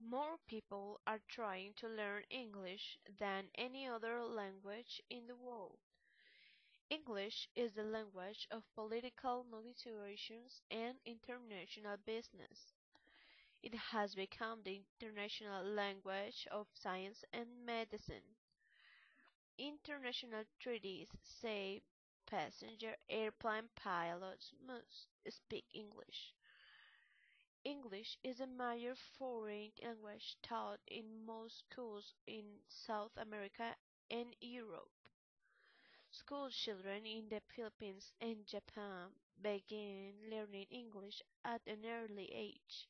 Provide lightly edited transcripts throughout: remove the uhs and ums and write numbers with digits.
More people are trying to learn English than any other language in the world. English is the language of political negotiations and international business. It has become the international language of science and medicine. International treaties say passenger airplane pilots must speak English. English is a major foreign language taught in most schools in South America and Europe. School children in the Philippines and Japan begin learning English at an early age.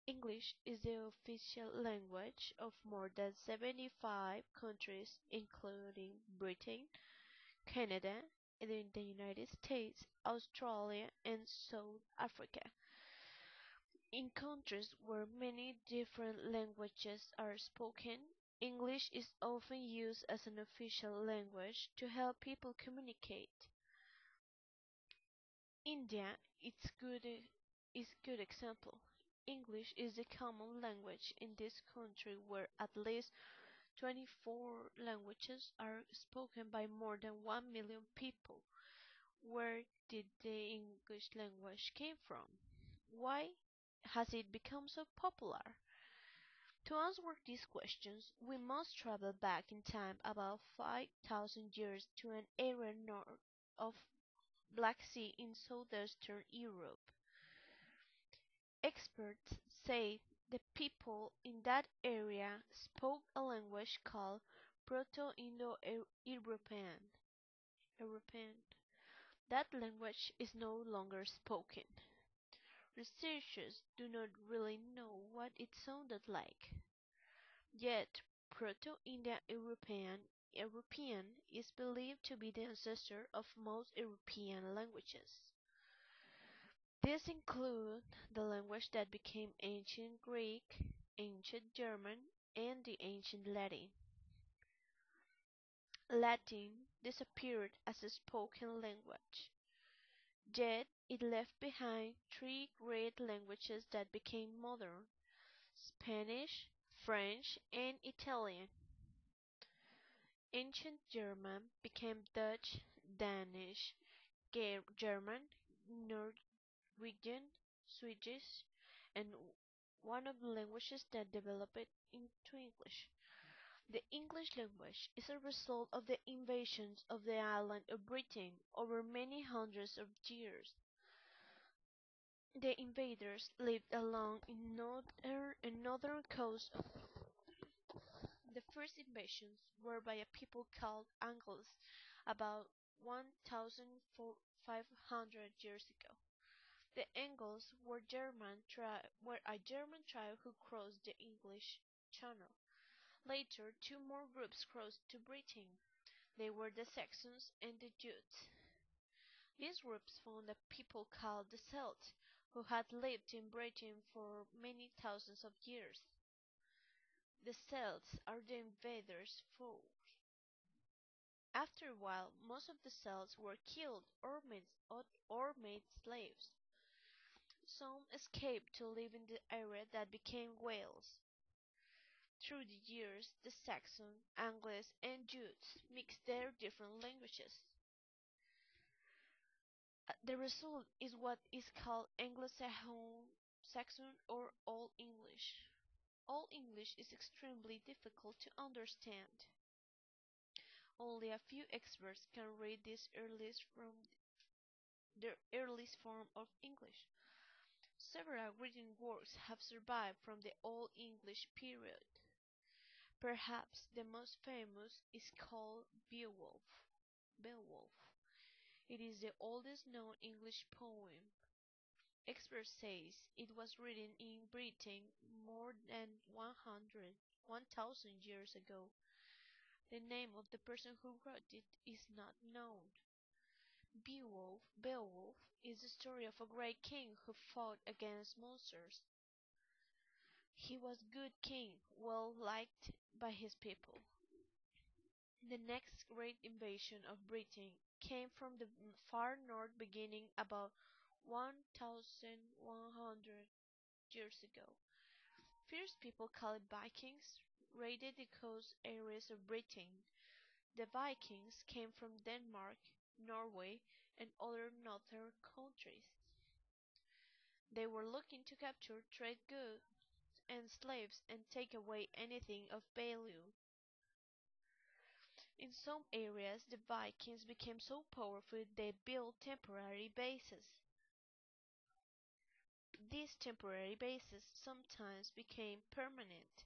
English is the official language of more than 75 countries, including Britain, Canada, the United States, Australia, and South Africa. In countries where many different languages are spoken, English is often used as an official language to help people communicate. India is good example. English is the common language in this country where at least 24 languages are spoken by more than 1 million people. Where did the English language came from? Why has it become so popular? To answer these questions, we must travel back in time about 5,000 years to an area north of Black Sea in southeastern Europe. Experts say the people in that area spoke a language called Proto-Indo-European. European. That language is no longer spoken. Researchers do not really know what it sounded like. Yet, Proto-Indo-European is believed to be the ancestor of most European languages. These include the language that became Ancient Greek, Ancient German, and the Ancient Latin. Latin disappeared as a spoken language, yet it left behind three great languages that became modern: Spanish, French, and Italian. Ancient German became Dutch, Danish, German, Norwegian, Swedish, and one of the languages that developed into English. The English language is a result of the invasions of the island of Britain over many hundreds of years. The invaders lived along in northern coast of the first invasions were by a people called Angles about 1,500 years ago. The Angles were a German tribe who crossed the English Channel. Later, two more groups crossed to Britain. They were the Saxons and the Jutes. These groups found a people called the Celts, who had lived in Britain for many thousands of years. The Celts are the invaders' foes. After a while, most of the Celts were killed or made slaves. Some escaped to live in the area that became Wales. Through the years, the Saxon, Angles, and Jutes mixed their different languages. The result is what is called Anglo-Saxon or Old English. Old English is extremely difficult to understand. Only a few experts can read the earliest form of English. Several written works have survived from the Old English period. Perhaps the most famous is called Beowulf. Beowulf. It is the oldest known English poem. Experts say it was written in Britain more than 1,000 years ago. The name of the person who wrote it is not known. Beowulf is the story of a great king who fought against monsters. He was a good king, well liked by his people. The next great invasion of Britain came from the far north beginning about 1,100 years ago. First people called Vikings raided the coast areas of Britain. The Vikings came from Denmark, Norway, and other northern countries. They were looking to capture trade goods and slaves and take away anything of value. In some areas, the Vikings became so powerful they built temporary bases. These temporary bases sometimes became permanent.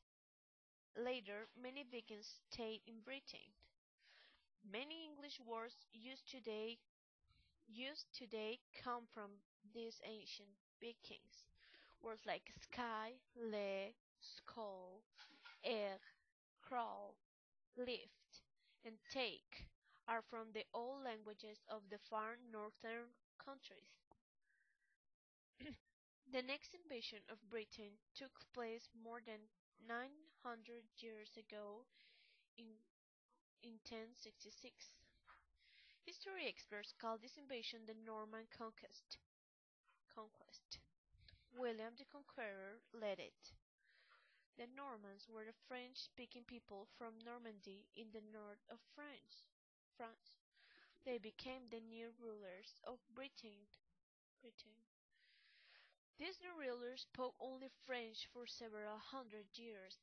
Later, many Vikings stayed in Britain. Many English words used today come from these ancient Vikings. Words like sky, leg, skull, egg, crawl, lift, and take are from the old languages of the far northern countries. The next invasion of Britain took place more than 900 years ago in, in 1066. History experts call this invasion the Norman Conquest. William the Conqueror led it. The Normans were the French-speaking people from Normandy in the north of France. They became the new rulers of Britain. These new rulers spoke only French for several hundred years.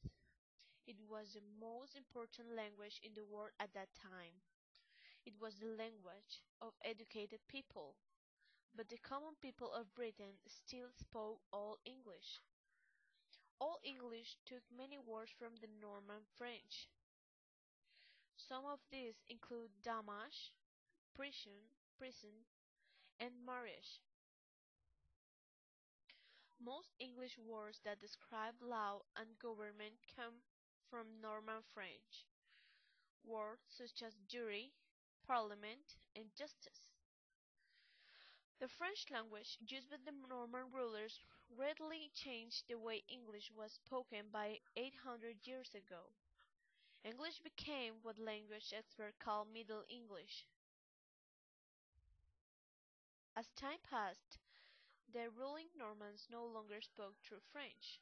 It was the most important language in the world at that time. It was the language of educated people, but the common people of Britain still spoke Old English. Old English took many words from the Norman French. Some of these include damage, prison, and marriage. Most English words that describe law and government come from Norman French. Words such as jury, parliament, and justice. The French language used by the Norman rulers greatly changed the way English was spoken by 800 years ago. English became what language experts call Middle English. As time passed, the ruling Normans no longer spoke true French.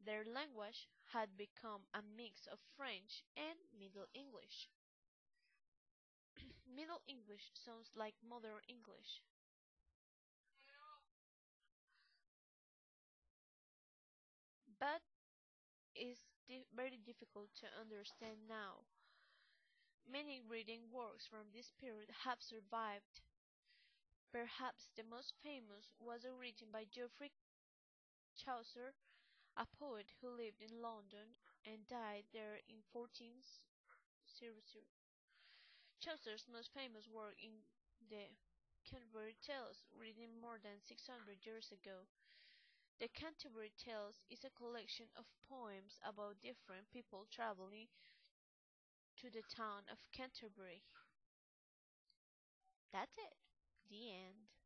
Their language had become a mix of French and Middle English. Middle English sounds like Modern English, but is very difficult to understand now. Many reading works from this period have survived. Perhaps the most famous was a written by Geoffrey Chaucer, a poet who lived in London and died there in 1400. Chaucer's most famous work is the Canterbury Tales, written more than 600 years ago. The Canterbury Tales is a collection of poems about different people traveling to the town of Canterbury. That's it. The end.